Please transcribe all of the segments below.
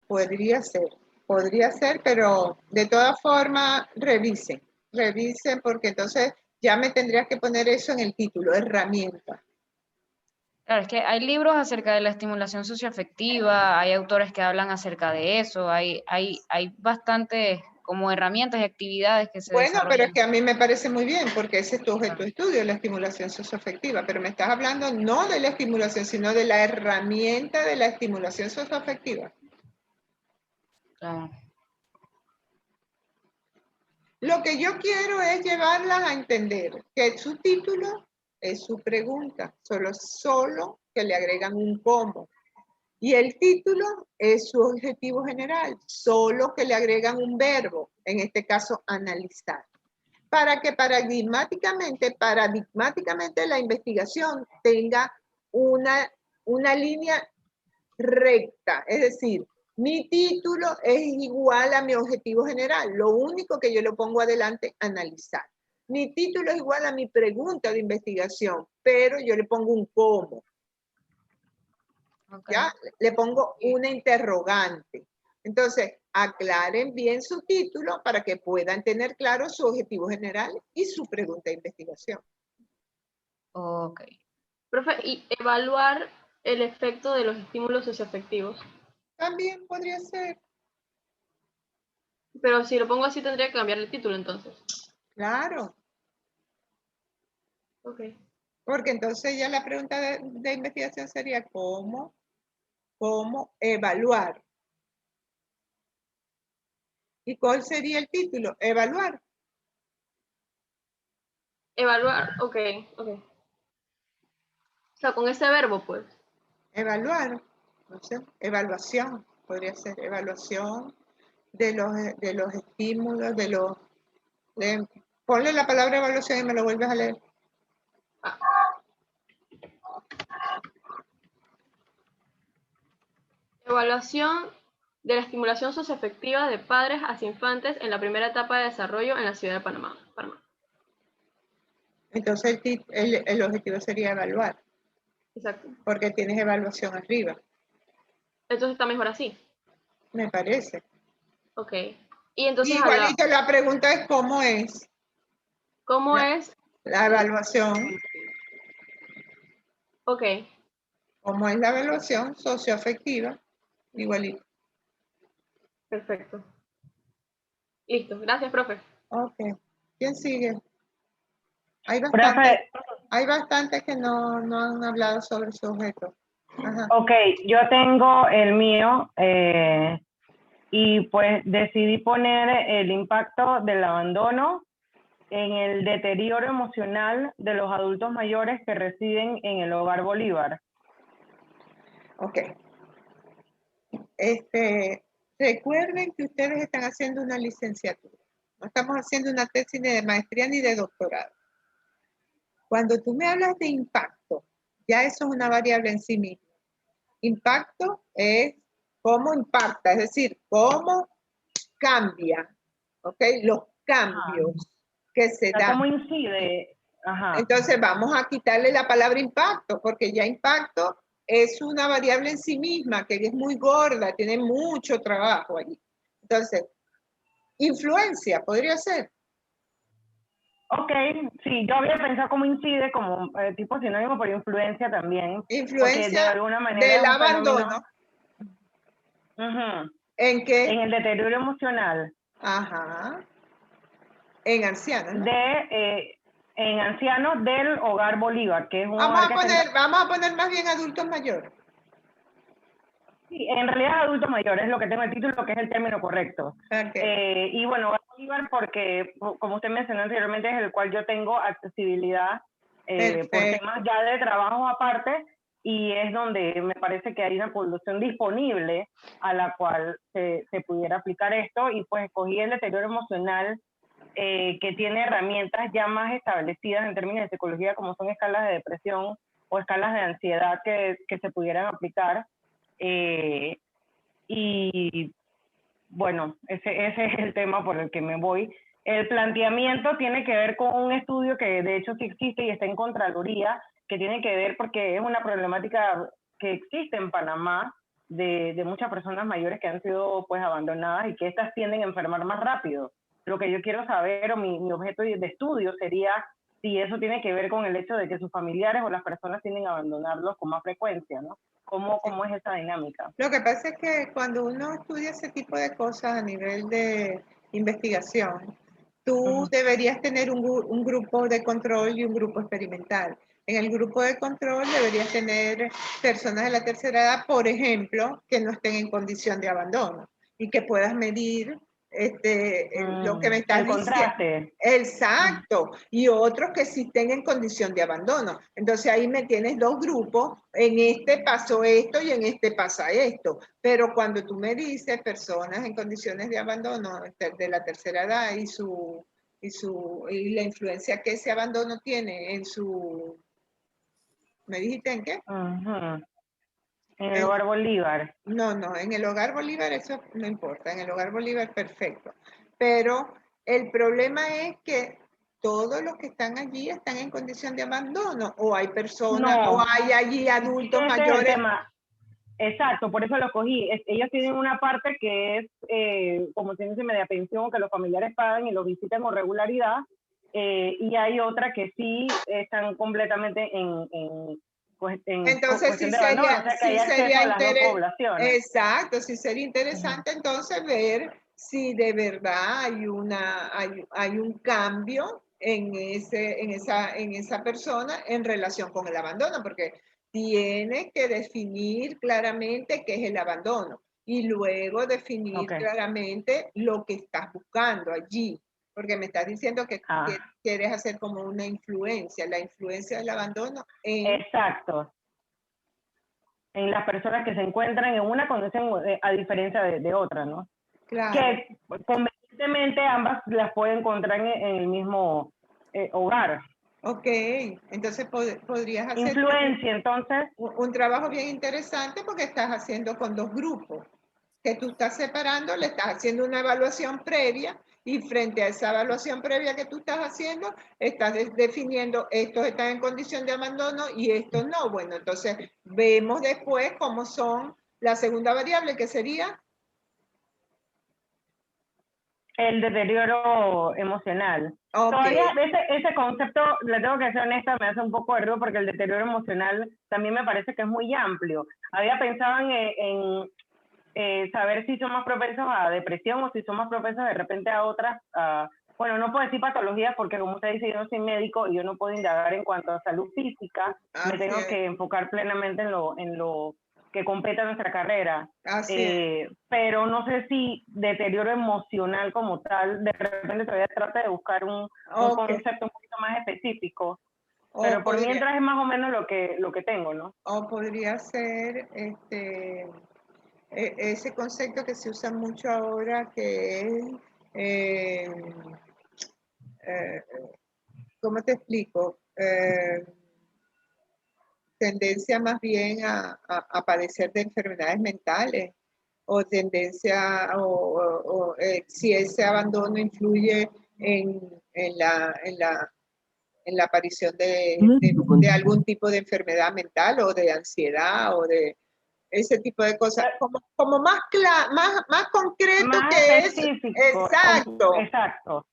podría ser, pero de todas formas revisen porque entonces ya me tendrías que poner eso en el título, herramienta. Claro, es que hay libros acerca de la estimulación socioafectiva, hay autores que hablan acerca de eso, hay bastantes como herramientas y actividades que se Bueno, pero es desarrollan. que a mí me parece muy bien porque ese es tu objeto Claro, de estudio, la estimulación socioafectiva, pero me estás hablando no de la estimulación, sino de la herramienta de la estimulación socioafectiva. claro. Lo que yo quiero es llevarlas a entender que su título es su pregunta, solo que le agregan un cómo. Y el título es su objetivo general, solo que le agregan un verbo, en este caso analizar. Para que paradigmáticamente la investigación tenga una línea recta, es decir, mi título es igual a mi objetivo general, lo único que yo le pongo adelante, analizar. Mi título es igual a mi pregunta de investigación, pero yo le pongo un cómo. Okay. ¿Ya? Le pongo una interrogante. Entonces, aclaren bien su título para que puedan tener claro su objetivo general y su pregunta de investigación. Ok. Profe, y evaluar el efecto de los estímulos socioafectivos. También podría ser, Pero si lo pongo así tendría que cambiar el título entonces. claro, Ok. porque entonces ya la pregunta de investigación sería cómo evaluar. ¿Y cuál sería el título? Evaluar. Evaluar, ok. O sea, con ese verbo, pues. Evaluar, no sé, evaluación, podría ser evaluación de los estímulos, ponle la palabra evaluación y me lo vuelves a leer. Ah. Evaluación de la estimulación socioafectiva de padres hacia infantes en la primera etapa de desarrollo en la ciudad de Panamá. Entonces el objetivo sería evaluar, Exacto. porque tienes evaluación arriba, Entonces está mejor así. me parece. Ok. Y entonces habla, Igualito la pregunta es cómo es ¿cómo es? la evaluación, Ok, cómo es la evaluación socioafectiva, igualito. perfecto. Listo. Gracias, profe. Ok. ¿Quién sigue? Profe, Hay bastantes que no han hablado sobre su objeto. Ajá. ok, yo tengo el mío y pues decidí poner el impacto del abandono en el deterioro emocional de los adultos mayores que residen en el Hogar Bolívar. Ok. Recuerden que ustedes están haciendo una licenciatura. No estamos haciendo una tesis ni de maestría ni de doctorado. Cuando tú me hablas de impacto, ya eso es una variable en sí misma. Impacto es cómo impacta, es decir, cómo cambia, ¿ok? Los cambios que se dan. ¿Cómo incide? Ajá. Entonces vamos a quitarle la palabra impacto, porque ya impacto es una variable en sí misma, que es muy gorda, tiene mucho trabajo allí. Entonces, influencia podría ser. Ok, sí, yo había pensado cómo incide como tipo sinónimo por influencia también, porque de Influencia alguna manera es del un fenómeno. abandono. Uh-huh. ¿En qué? En el deterioro emocional Ajá. En ancianos, ¿no? en ancianos del Hogar Bolívar, que es un hogar que está en... Vamos a poner más bien adultos mayores. Sí, en realidad adulto mayor es lo que tengo el título, que es el término correcto. Okay. Y bueno, Hogar Bolívar porque, como usted mencionó anteriormente, es el cual yo tengo accesibilidad por temas ya de trabajo aparte, y es donde me parece que hay una población disponible a la cual se pudiera aplicar esto, y pues escogí el deterioro emocional que tiene herramientas ya más establecidas en términos de psicología, como son escalas de depresión o escalas de ansiedad que se pudieran aplicar. Y bueno, ese es el tema por el que me voy. El planteamiento tiene que ver con un estudio que de hecho sí existe y está en Contraloría, que tiene que ver porque es una problemática que existe en Panamá, de muchas personas mayores que han sido pues abandonadas y que estas tienden a enfermar más rápido. Lo que yo quiero saber, o mi objeto de estudio sería si eso tiene que ver con el hecho de que sus familiares o las personas tienden a abandonarlos con más frecuencia, ¿no? ¿Cómo es esa dinámica? Lo que pasa es que cuando uno estudia ese tipo de cosas a nivel de investigación, tú deberías tener un grupo de control y un grupo experimental. En el grupo de control deberías tener personas de la tercera edad, por ejemplo, que no estén en condición de abandono y que puedas medir lo que me estás el contraste. Exacto. Y otros que sí estén en condición de abandono. Entonces ahí me tienes dos grupos. En este pasó esto y en este pasa esto. Pero cuando tú me dices personas en condiciones de abandono de la tercera edad y la influencia que ese abandono tiene en su... ¿Me dijiste en qué? En el Hogar Bolívar. No, en el Hogar Bolívar eso no importa, en el Hogar Bolívar perfecto. Pero el problema es que todos los que están allí están en condición de abandono, o hay personas, No, o hay allí adultos ese mayores. Es el tema. Exacto, por eso lo cogí. Ellos tienen una parte que es, como tienen media pensión, que los familiares pagan y los visitan con regularidad, y hay otra que sí están completamente Entonces sí de abandono, o sea que hay acceso a las dos poblaciones. Exacto, sí sería interesante entonces ver si de verdad hay un cambio en esa persona en relación con el abandono, porque tiene que definir claramente qué es el abandono y luego definir claramente lo que estás buscando allí, porque me estás diciendo que quieres hacer como una influencia, la influencia del abandono en... Exacto. En las personas que se encuentran en una condición a diferencia de otra, ¿no? Claro. Que convenientemente ambas las pueden encontrar en el mismo hogar. Ok, entonces podrías hacer influencia, entonces un trabajo bien interesante porque estás haciendo con dos grupos que tú estás separando, le estás haciendo una evaluación previa y frente a esa evaluación previa que tú estás haciendo, estás definiendo estos están en condición de abandono y estos no. Bueno, entonces vemos después cómo son la segunda variable que sería el deterioro emocional. Okay. Todavía ese concepto, le tengo que ser honesta, me hace un poco de ruido porque el deterioro emocional también me parece que es muy amplio. Había pensado en saber si son más propensos a depresión o si son más propensos de repente a otras, bueno, no puedo decir patologías porque como usted dice, yo no soy médico y yo no puedo indagar en cuanto a salud física, me tengo que enfocar plenamente en lo que compete nuestra carrera. Pero no sé si deterioro emocional como tal, de repente todavía trata de buscar un concepto un poquito más específico, pero por mientras es más o menos lo que tengo, ¿no? O podría ser ese concepto que se usa mucho ahora que es, ¿cómo te explico? Tendencia más bien a padecer de enfermedades mentales o tendencia si ese abandono influye en la aparición de algún tipo de enfermedad mental o de ansiedad o de ese tipo de cosas, como más concreto más que específico, es. Exacto. Exacto.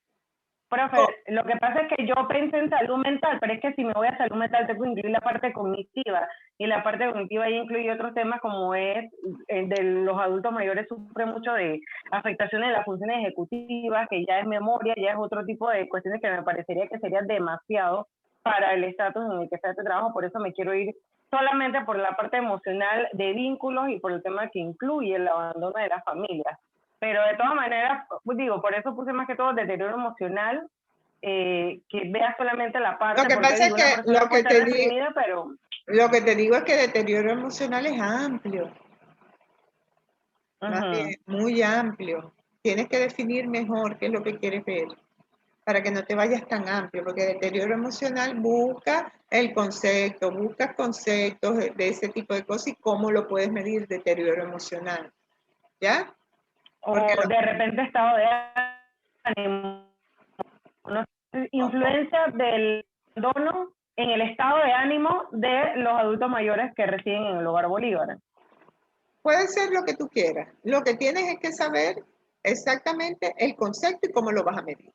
Profe, lo que pasa es que yo pensé en salud mental, pero es que si me voy a salud mental tengo que incluir la parte cognitiva, y la parte cognitiva ahí incluye otros temas como es de los adultos mayores sufren mucho de afectaciones de las funciones ejecutivas, que ya es memoria, ya es otro tipo de cuestiones que me parecería que sería demasiado para el estatus en el que está este trabajo, por eso me quiero ir solamente por la parte emocional de vínculos y por el tema que incluye el abandono de las familias. Pero de todas maneras, digo, por eso puse más que todo deterioro emocional, que vea solamente la parte. Lo que pasa es que lo que te digo es que deterioro emocional es amplio. Más bien, muy amplio. Tienes que definir mejor qué es lo que quieres ver para que no te vayas tan amplio, porque deterioro emocional busca el concepto, buscas conceptos de ese tipo de cosas y cómo lo puedes medir deterioro emocional. ¿Ya? O de repente estado de ánimo, influencia del abandono en el estado de ánimo de los adultos mayores que residen en el Hogar Bolívar. puede ser lo que tú quieras. Lo que tienes es que saber exactamente el concepto y cómo lo vas a medir.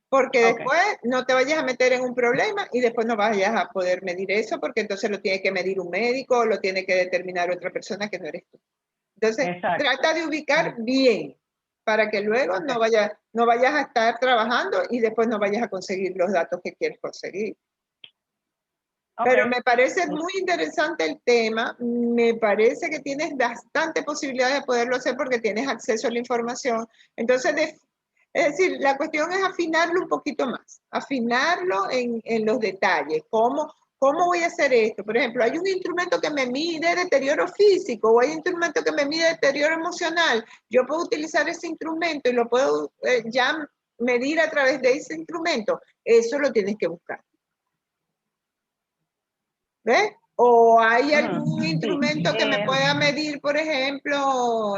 Porque después no te vayas a meter en un problema y después no vayas a poder medir eso, porque entonces lo tiene que medir un médico o lo tiene que determinar otra persona que no eres tú. Entonces, trata de ubicar bien para que luego no vayas a estar trabajando y después no vayas a conseguir los datos que quieres conseguir. Pero me parece muy interesante el tema, me parece que tienes bastante posibilidad de poderlo hacer porque tienes acceso a la información. Entonces, es decir, la cuestión es afinarlo un poquito más, afinarlo en los detalles. ¿Cómo voy a hacer esto? Por ejemplo, hay un instrumento que me mide deterioro físico o hay un instrumento que me mide deterioro emocional. Yo puedo utilizar ese instrumento y lo puedo ya medir a través de ese instrumento. Eso lo tienes que buscar. ¿Ves? O hay algún instrumento que me pueda medir, por ejemplo,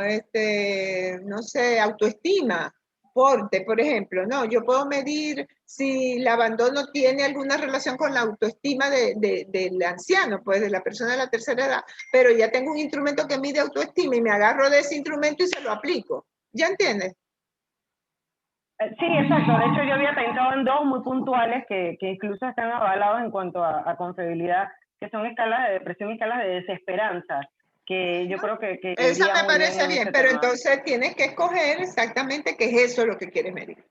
no sé, autoestima, porte, por ejemplo. No, yo puedo medir si el abandono tiene alguna relación con la autoestima del anciano, pues de la persona de la tercera edad, pero ya tengo un instrumento que mide autoestima y me agarro de ese instrumento y se lo aplico. ¿Ya entiendes? Sí, exacto. De hecho, yo había pensado en dos muy puntuales que incluso están avalados en cuanto a confiabilidad, que son escalas de depresión y escalas de desesperanza, que yo creo que esa me parece bien, pero tema. entonces tienes que escoger exactamente qué es eso lo que quieres medir.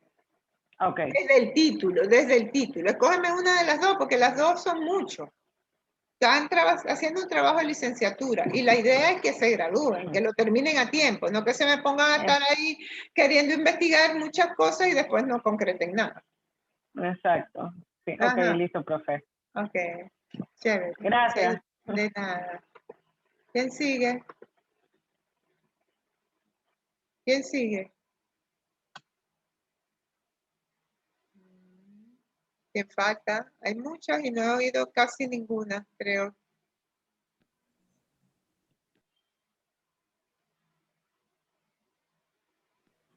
Okay. Desde el título. Escógeme una de las dos, porque las dos son mucho. Están haciendo un trabajo de licenciatura y la idea es que se gradúen, que lo terminen a tiempo, no que se me pongan a estar ahí queriendo investigar muchas cosas y después no concreten nada. Exacto. Sí, ok, listo, profe. Ok, chévere. Gracias. De nada. ¿Quién sigue? ¿Quién sigue? ¿Quién falta? Hay muchas y no he oído casi ninguna, creo.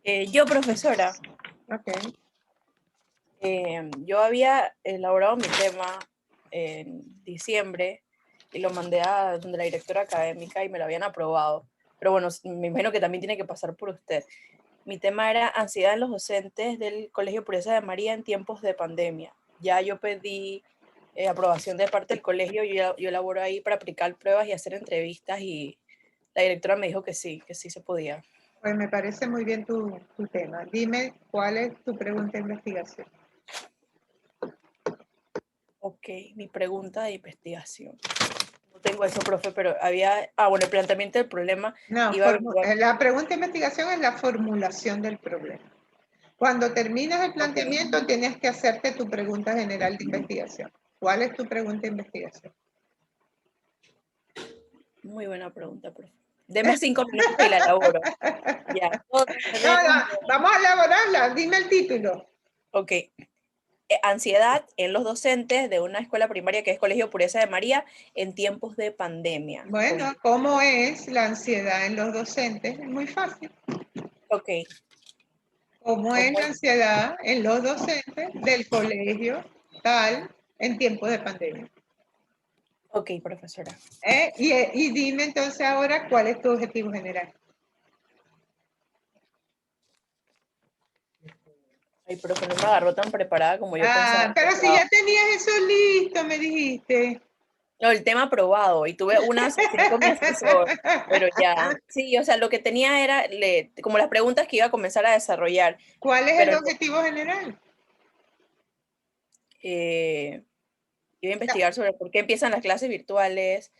Yo, profesora. Ok. Yo había elaborado mi tema en diciembre y lo mandé a donde la directora académica y me lo habían aprobado. Pero bueno, me imagino que también tiene que pasar por usted. Mi tema era ansiedad en los docentes del Colegio Pureza de María en tiempos de pandemia. Ya yo pedí aprobación de parte del colegio, yo elaboro ahí para aplicar pruebas y hacer entrevistas y la directora me dijo que sí se podía. Pues me parece muy bien tu tema. Dime cuál es tu pregunta de investigación. Ok, mi pregunta de investigación. No tengo eso, profe, pero había... bueno, el planteamiento del problema... No, la pregunta de investigación es la formulación del problema. Cuando terminas el planteamiento, tienes que hacerte tu pregunta general de investigación. ¿Cuál es tu pregunta de investigación? Muy buena pregunta, profe. Deme 5 minutos y la elaboro. Ya. Vamos a elaborarla. Dime el título. Ok. Ansiedad en los docentes de una escuela primaria que es Colegio Pureza de María en tiempos de pandemia. Bueno, ¿cómo es la ansiedad en los docentes? Es muy fácil. Ok. ¿Cómo es la ansiedad en los docentes del colegio tal en tiempos de pandemia? Ok, profesora. Y dime entonces ahora cuál es tu objetivo general. Ay, profe, no me agarró tan preparada como yo pensaba. Pero si ya tenías eso listo, me dijiste. No, el tema aprobado y tuve una sesión con mi asesor, pero ya, sí, o sea, lo que tenía era como las preguntas que iba a comenzar a desarrollar. ¿Cuál es el objetivo general? Iba a investigar sobre por qué empiezan las clases virtuales.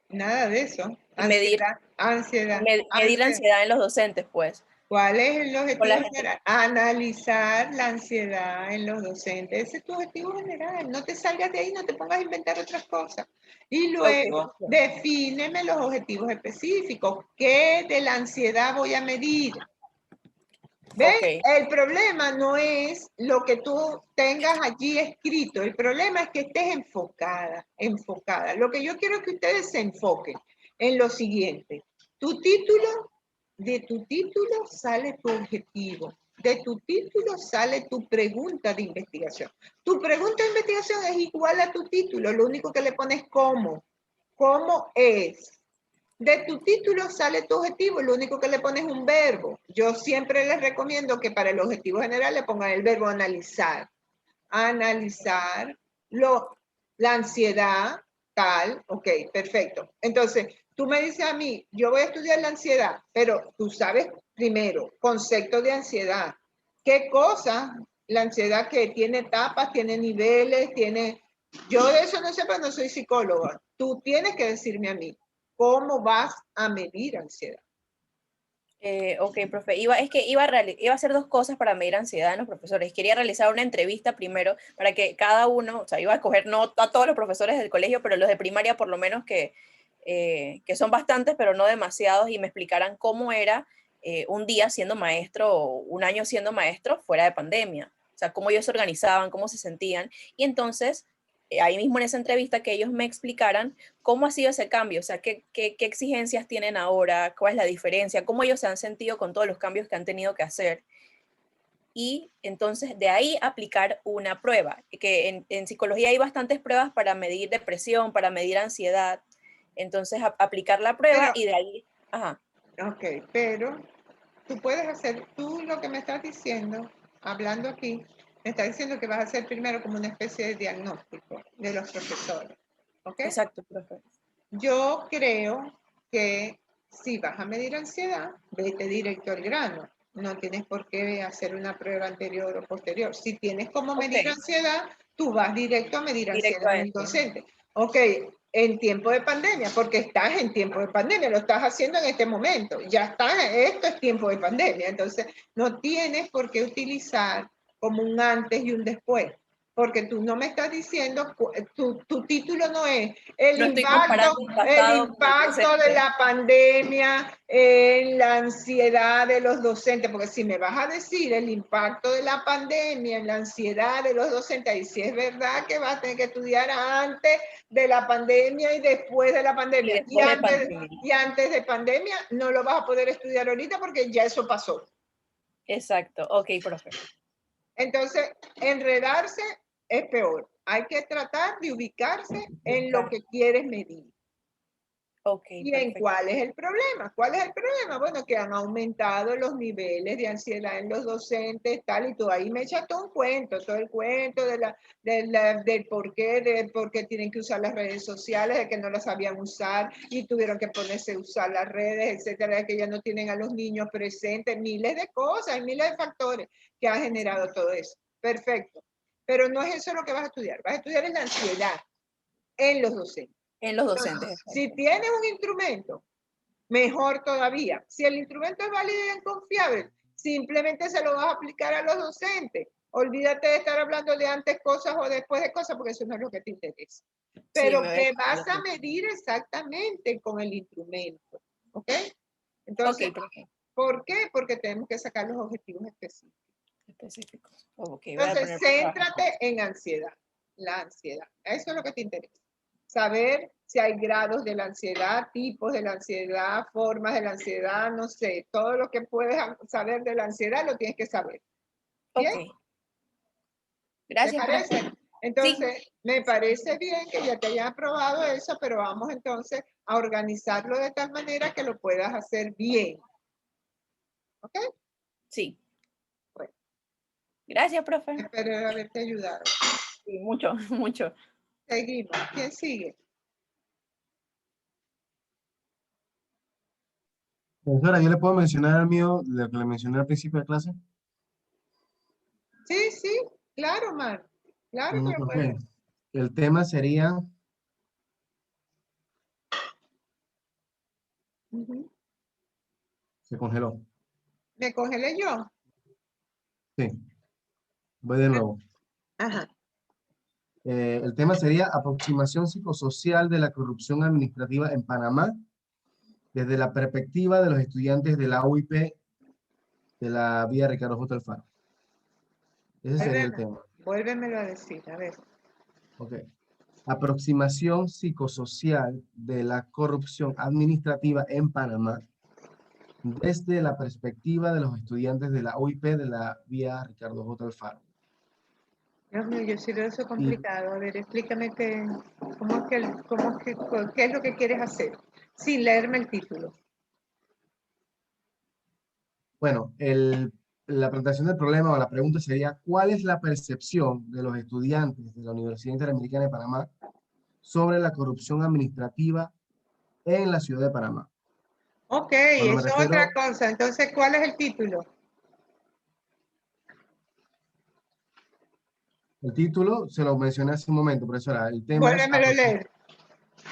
Nada de eso. Medir la ansiedad en los docentes, pues. ¿Cuál es el objetivo general? Analizar la ansiedad en los docentes. Ese es tu objetivo general. No te salgas de ahí, no te pongas a inventar otras cosas. Y luego, defíneme los objetivos específicos. ¿Qué de la ansiedad voy a medir? ¿Ves? El problema no es lo que tú tengas allí escrito. El problema es que estés enfocada. Lo que yo quiero es que ustedes se enfoquen en lo siguiente. De tu título sale tu objetivo. De tu título sale tu pregunta de investigación. Tu pregunta de investigación es igual a tu título. Lo único que le pones cómo. ¿Cómo es? de tu título sale tu objetivo, lo único que le pones es un verbo. Yo siempre les recomiendo que para el objetivo general le pongan el verbo analizar. Analizar la ansiedad, tal, ok, perfecto. Entonces, tú me dices a mí, yo voy a estudiar la ansiedad, pero tú sabes primero, concepto de ansiedad. ¿Qué cosa? La ansiedad que tiene etapas, tiene niveles, tiene... Yo de eso no sé, pero no soy psicóloga. Tú tienes que decirme a mí, ¿cómo vas a medir ansiedad? Ok, profe. Iba a hacer dos cosas para medir ansiedad en los profesores. Quería realizar una entrevista primero para que cada uno, o sea, iba a escoger no a todos los profesores del colegio, pero los de primaria por lo menos que son bastantes, pero no demasiados, y me explicaran cómo era un día siendo maestro o un año siendo maestro fuera de pandemia. O sea, cómo ellos se organizaban, cómo se sentían. Y entonces, ahí mismo en esa entrevista, que ellos me explicaran cómo ha sido ese cambio, o sea, qué exigencias tienen ahora, cuál es la diferencia, cómo ellos se han sentido con todos los cambios que han tenido que hacer. Y entonces de ahí aplicar una prueba, que en psicología hay bastantes pruebas para medir depresión, para medir ansiedad. Entonces aplicar la prueba y de ahí, ajá. Ok, pero tú puedes hacer, tú lo que me estás diciendo, hablando aquí, me estás diciendo que vas a hacer primero como una especie de diagnóstico de los profesores. ¿Ok? Exacto, profe. Yo creo que si vas a medir ansiedad, vete directo al grano. No tienes por qué hacer una prueba anterior o posterior. Si tienes como medir ansiedad, tú vas directo a medir ansiedad en el docente. Ok, en tiempo de pandemia, porque estás en tiempo de pandemia, lo estás haciendo en este momento. Ya está, esto es tiempo de pandemia. Entonces, no tienes por qué utilizar como un antes y un después. Porque tú no me estás diciendo, tu título no es el impacto de la pandemia en la ansiedad de los docentes, porque si me vas a decir el impacto de la pandemia en la ansiedad de los docentes, y si es verdad que vas a tener que estudiar antes de la pandemia y después de la pandemia, y antes de pandemia, no lo vas a poder estudiar ahorita porque ya eso pasó. Exacto, ok, profe. Entonces, enredarse es peor. Hay que tratar de ubicarse en lo que quieres medir. Okay, ¿Y en cuál es el problema? ¿Cuál es el problema? Bueno, que han aumentado los niveles de ansiedad en los docentes, tal, y tú ahí me echas todo un cuento, todo el cuento del por qué tienen que usar las redes sociales, de que no las sabían usar y tuvieron que ponerse a usar las redes, etcétera, de que ya no tienen a los niños presentes, miles de cosas, miles de factores que han generado todo eso. Perfecto. Pero no es eso lo que vas a estudiar. Vas a estudiar en la ansiedad en los docentes. En los docentes. Entonces, si tienes un instrumento, mejor todavía. Si el instrumento es válido y confiable, simplemente se lo vas a aplicar a los docentes. Olvídate de estar hablando de antes cosas o después de cosas, porque eso no es lo que te interesa. Pero que vas a medir exactamente con el instrumento. ¿Ok? Entonces, ¿por qué? Porque tenemos que sacar los objetivos específicos. Entonces, céntrate en ansiedad. La ansiedad. Eso es lo que te interesa. Saber si hay grados de la ansiedad, tipos de la ansiedad, formas de la ansiedad, no sé, todo lo que puedes saber de la ansiedad lo tienes que saber. ¿Bien? Okay. Gracias. ¿Te parece? Entonces, sí, me parece bien que ya te hayan aprobado eso, pero vamos entonces a organizarlo de tal manera que lo puedas hacer bien. ¿Ok? Sí. Bueno. Gracias, profe. Espero haberte ayudado. Sí, mucho, mucho. Seguimos. ¿Quién sigue? Profesora, ¿yo le puedo mencionar al mío lo que le mencioné al principio de clase? Sí, sí, claro, Mar. Claro que lo puedes. El tema sería... Se congeló. ¿Me congelé yo? Sí. Voy de nuevo. Ajá. El tema sería aproximación psicosocial de la corrupción administrativa en Panamá desde la perspectiva de los estudiantes de la UIP de la vía Ricardo J. Alfaro. Ese sería el tema. Vuélvemelo a decir, a ver. Ok. Aproximación psicosocial de la corrupción administrativa en Panamá desde la perspectiva de los estudiantes de la UIP de la vía Ricardo J. Alfaro. Dios mío, yo sí lo veo complicado. A ver, explícame qué es lo que quieres hacer. sin leerme el título. Bueno, la planteación del problema o la pregunta sería, ¿cuál es la percepción de los estudiantes de la Universidad Interamericana de Panamá sobre la corrupción administrativa en la ciudad de Panamá? Ok, Cuando me eso es refiero- otra cosa. Entonces, ¿cuál es el título? El título se lo mencioné hace un momento, profesora. El tema es Vuélvemelo a leer.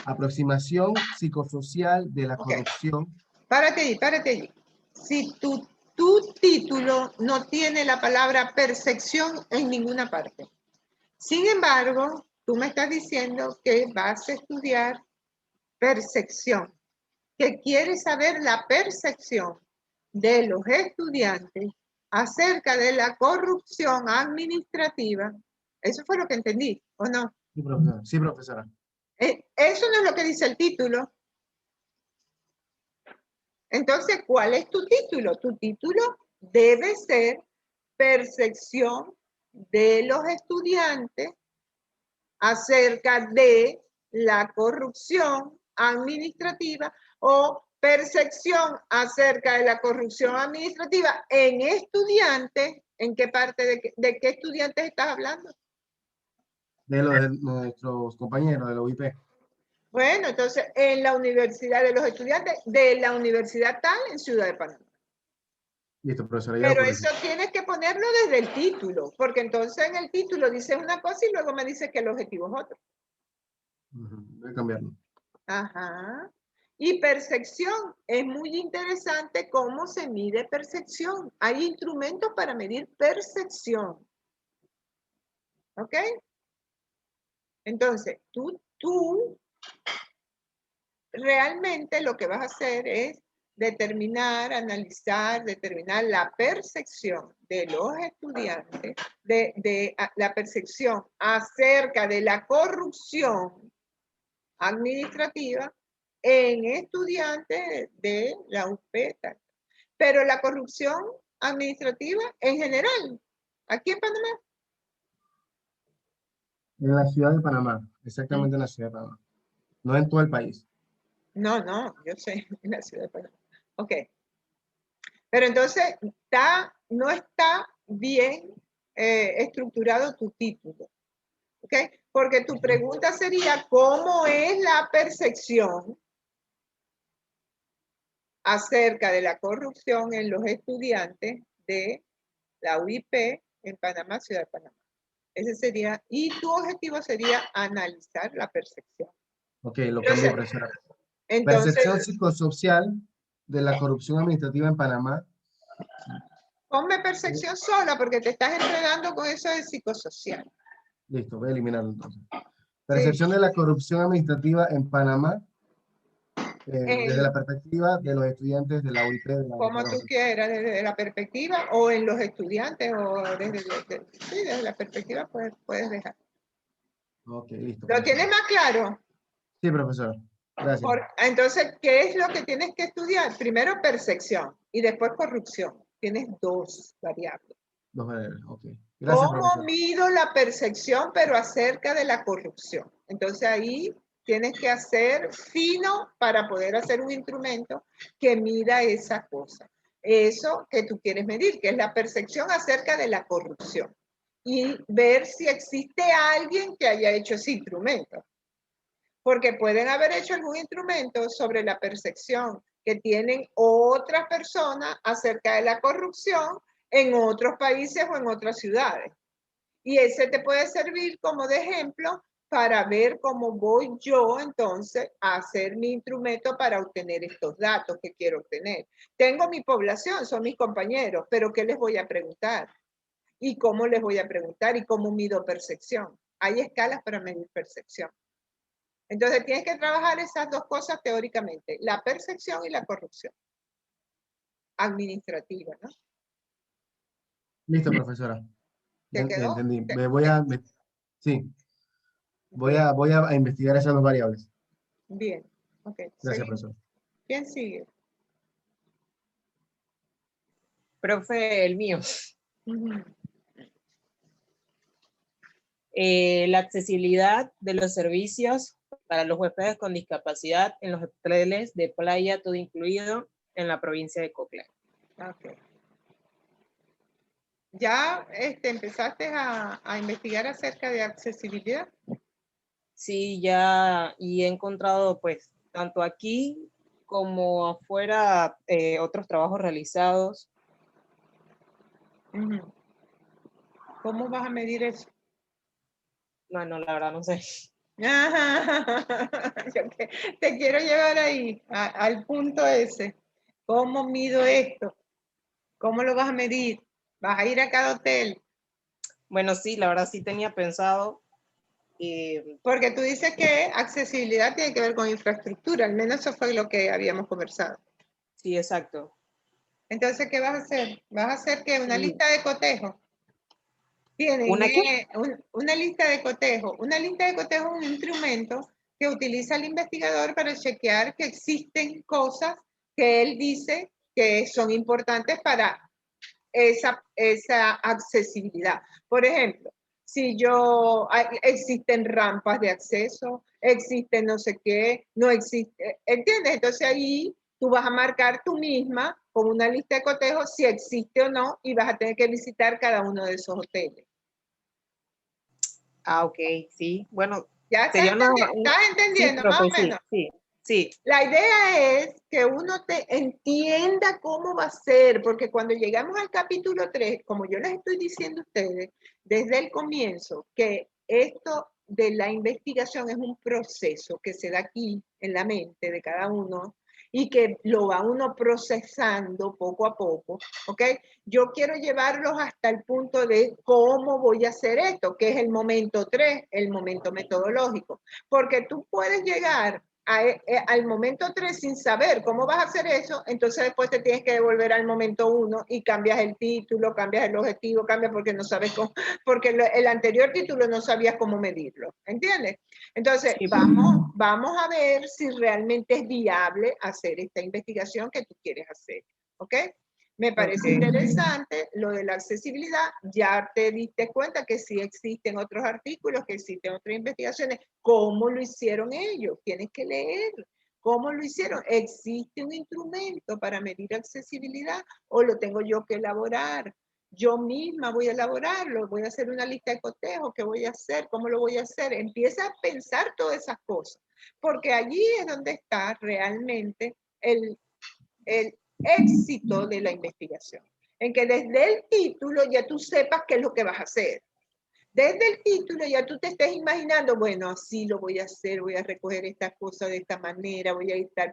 aproximación psicosocial de la Ok. corrupción. Párate allí. Si tu título no tiene la palabra percepción en ninguna parte. Sin embargo, tú me estás diciendo que vas a estudiar percepción, que quieres saber la percepción de los estudiantes acerca de la corrupción administrativa. Eso fue lo que entendí, ¿o no? Sí, profesora. Sí, profesora. Eso no es lo que dice el título. Entonces, ¿cuál es tu título? Tu título debe ser percepción de los estudiantes acerca de la corrupción administrativa o percepción acerca de la corrupción administrativa en estudiantes. ¿En qué parte de qué estudiantes estás hablando? De los de nuestros compañeros de la UIP. Bueno, entonces en la universidad de los estudiantes de la universidad tal en Ciudad de Panamá. Listo, profesora. Ya Pero lo corregí. eso tienes que ponerlo desde el título, porque entonces en el título dice una cosa y luego me dice que el objetivo es otro. Voy a cambiarlo. Ajá. Y percepción, es muy interesante cómo se mide percepción. Hay instrumentos para medir percepción. ¿Ok? Entonces, tú realmente lo que vas a hacer es determinar la percepción de los estudiantes, la percepción acerca de la corrupción administrativa en estudiantes de la UP. Pero la corrupción administrativa en general, aquí en Panamá. En la ciudad de Panamá. Exactamente en la ciudad de Panamá. No en todo el país. No, yo sé, en la ciudad de Panamá. Ok. Pero entonces no está bien estructurado tu título. ¿Ok? Porque tu pregunta sería, ¿cómo es la percepción acerca de la corrupción en los estudiantes de la UIP en Panamá, Ciudad de Panamá? Ese sería, y tu objetivo sería analizar la percepción. Ok, lo cambié, profesora. Entonces, Percepción psicosocial de la corrupción administrativa en Panamá. ponme percepción sola porque te estás enredando con eso de psicosocial. Listo, voy a eliminarlo entonces. Percepción de la corrupción administrativa en Panamá desde la perspectiva de los estudiantes de la UIP. Como tú quieras, desde la perspectiva o en los estudiantes o desde la perspectiva puedes dejar. Ok, listo. ¿Lo tienes más claro? Sí, profesor. Gracias. Entonces, ¿qué es lo que tienes que estudiar? Primero percepción y después corrupción. Tienes dos variables. Dos variables, ok. Gracias, ¿Cómo profesor. mido la percepción, pero acerca de la corrupción? Entonces ahí tienes que hacer fino para poder hacer un instrumento que mida esa cosa. Eso que tú quieres medir, que es la percepción acerca de la corrupción. Y ver si existe alguien que haya hecho ese instrumento. Porque pueden haber hecho algún instrumento sobre la percepción que tienen otras personas acerca de la corrupción en otros países o en otras ciudades. Y ese te puede servir como de ejemplo para ver cómo voy yo entonces a hacer mi instrumento para obtener estos datos que quiero obtener. Tengo mi población, son mis compañeros, pero ¿qué les voy a preguntar? ¿Y cómo les voy a preguntar? ¿Y cómo mido percepción? Hay escalas para medir percepción. Entonces tienes que trabajar esas dos cosas teóricamente, la percepción y la corrupción administrativa, ¿no? Listo, profesora. ¿Te quedó? Entendí. Sí, voy Bien, a investigar esas dos variables. bien. Ok, Gracias, seguimos. profesor. ¿Quién sigue? Profe, el mío. Ujú. La accesibilidad de los servicios para los huéspedes con discapacidad en los hoteles de playa, todo incluido, en la provincia de Coclé. Ok. ¿Ya empezaste a investigar acerca de accesibilidad? Sí, ya, y he encontrado, pues, tanto aquí como afuera, otros trabajos realizados. Ujú. ¿Cómo vas a medir eso? Bueno, la verdad no sé. Yo te quiero llevar ahí, al punto ese. ¿Cómo mido esto? ¿Cómo lo vas a medir? ¿Vas a ir a cada hotel? Bueno, sí, la verdad sí tenía pensado. Porque tú dices que accesibilidad tiene que ver con infraestructura, al menos eso fue lo que habíamos conversado. Sí, exacto. Entonces, ¿qué vas a hacer? ¿Vas a hacer que una Sí. lista de cotejo? Tienen ¿Una qué? una lista de cotejo. Una lista de cotejo es un instrumento que utiliza el investigador para chequear que existen cosas que él dice que son importantes para esa accesibilidad. Por ejemplo, si existen rampas de acceso, existen no sé qué, no existe, ¿entiendes? Entonces ahí tú vas a marcar tú misma con una lista de cotejos si existe o no y vas a tener que visitar cada uno de esos hoteles. Ah, ok, sí. Bueno, ¿Ya sería estás sí, entendiendo más profe, o menos? sí, sí. La idea es que uno te entienda cómo va a ser, porque cuando llegamos al capítulo 3, como yo les estoy diciendo a ustedes desde el comienzo, que esto de la investigación es un proceso que se da aquí en la mente de cada uno y que lo va uno procesando poco a poco, ¿ok? Yo quiero llevarlos hasta el punto de cómo voy a hacer esto, que es el momento 3, el momento metodológico, porque tú puedes llegar al momento 3 sin saber cómo vas a hacer eso, entonces después te tienes que devolver al momento 1 y cambias el título, cambias el objetivo, cambias porque no sabes cómo, porque el anterior título no sabías cómo medirlo, ¿entiendes? Entonces, Sí, vamos a ver si realmente es viable hacer esta investigación que tú quieres hacer, ¿ok? Me parece interesante lo de la accesibilidad. Ya te diste cuenta que sí existen otros artículos, que existen otras investigaciones. ¿Cómo lo hicieron ellos? Tienes que leer. ¿Cómo lo hicieron? ¿Existe un instrumento para medir accesibilidad o lo tengo yo que elaborar? Yo misma voy a elaborarlo, voy a hacer una lista de cotejos, ¿qué voy a hacer? ¿Cómo lo voy a hacer? Empieza a pensar todas esas cosas, porque allí es donde está realmente el éxito de la investigación, en que desde el título ya tú sepas qué es lo que vas a hacer. Desde el título ya tú te estés imaginando, bueno, así lo voy a hacer, voy a recoger estas cosas de esta manera, voy a ir tal,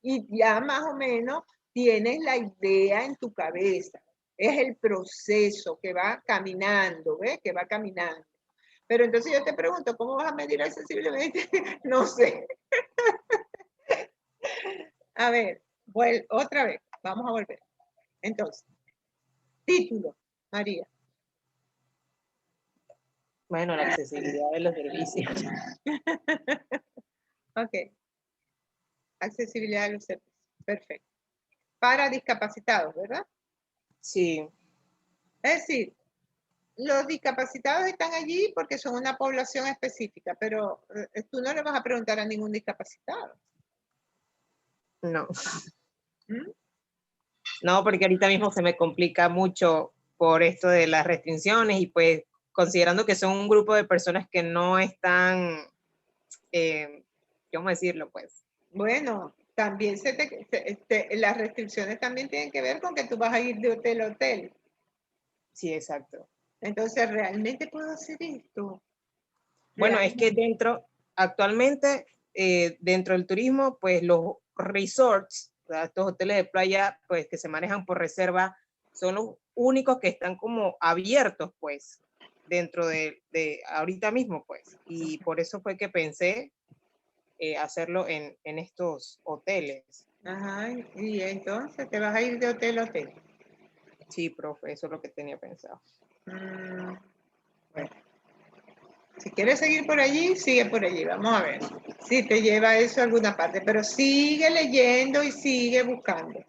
y ya más o menos tienes la idea en tu cabeza. Es el proceso que va caminando, ¿ves? Que va caminando. Pero entonces yo te pregunto, ¿cómo vas a medir accesiblemente? No sé. A ver, otra vez, vamos a volver. Entonces, título, María. Bueno, la accesibilidad de los servicios. Ok. Accesibilidad de los servicios. Perfecto. Para discapacitados, ¿verdad? Sí, Es decir, los discapacitados están allí porque son una población específica, pero tú no le vas a preguntar a ningún discapacitado. no. ¿Mm? No, porque ahorita mismo se me complica mucho por esto de las restricciones y pues considerando que son un grupo de personas que no están, ¿cómo decirlo? Pues Bueno, también las restricciones también tienen que ver con que tú vas a ir de hotel a hotel. sí, exacto. Entonces, ¿realmente puedo hacer esto? Bueno, es que actualmente, dentro del turismo, pues los resorts, o sea, estos hoteles de playa, pues que se manejan por reserva, son los únicos que están como abiertos, pues, dentro de ahorita mismo, pues. Y por eso fue que pensé hacerlo en estos hoteles. Ajá, y entonces te vas a ir de hotel a hotel. Sí, profe, eso es lo que tenía pensado. Bueno, si quieres seguir por allí, sigue por allí. Vamos a ver si te lleva eso a alguna parte. Pero sigue leyendo y sigue buscando.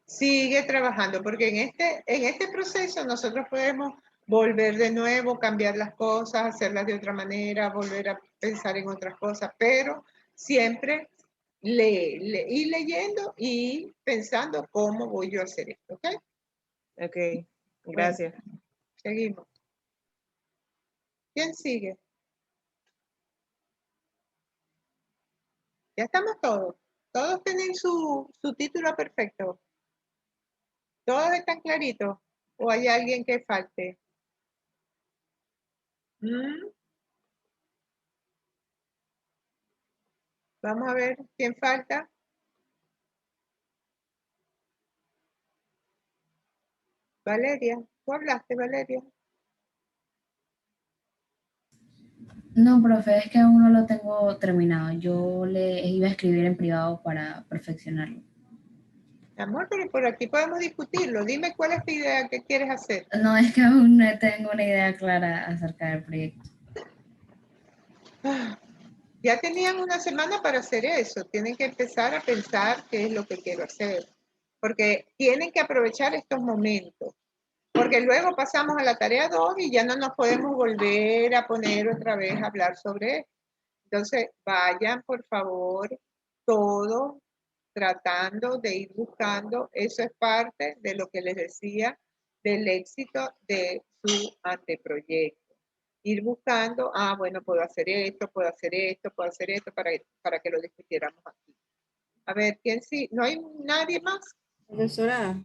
Sigue trabajando, porque en este proceso nosotros podemos volver de nuevo, cambiar las cosas, hacerlas de otra manera, volver a pensar en otras cosas, pero siempre ir leyendo y pensando cómo voy yo a hacer esto, ¿ok? Ok, gracias. Bueno, seguimos. ¿Quién sigue? Ya estamos todos. Todos tienen su título perfecto. ¿Todos están claritos? ¿O hay alguien que falte? Vamos a ver quién falta. Valeria, ¿tú hablaste, Valeria? No, profe, es que aún no lo tengo terminado. Yo le iba a escribir en privado para perfeccionarlo. Amor, pero por aquí podemos discutirlo. Dime cuál es tu idea, qué quieres hacer. No, es que aún no tengo una idea clara acerca del proyecto. Ya tenían una semana para hacer eso. Tienen que empezar a pensar qué es lo que quiero hacer. Porque tienen que aprovechar estos momentos. Porque luego pasamos a la tarea 2 y ya no nos podemos volver a poner otra vez a hablar sobre esto. Entonces, vayan, por favor, todos tratando de ir buscando. Eso es parte de lo que les decía del éxito de su anteproyecto. Ir buscando, bueno, puedo hacer esto, puedo hacer esto, puedo hacer esto, para que lo discutiéramos aquí. A ver, ¿quién sí? ¿No hay nadie más? Profesora,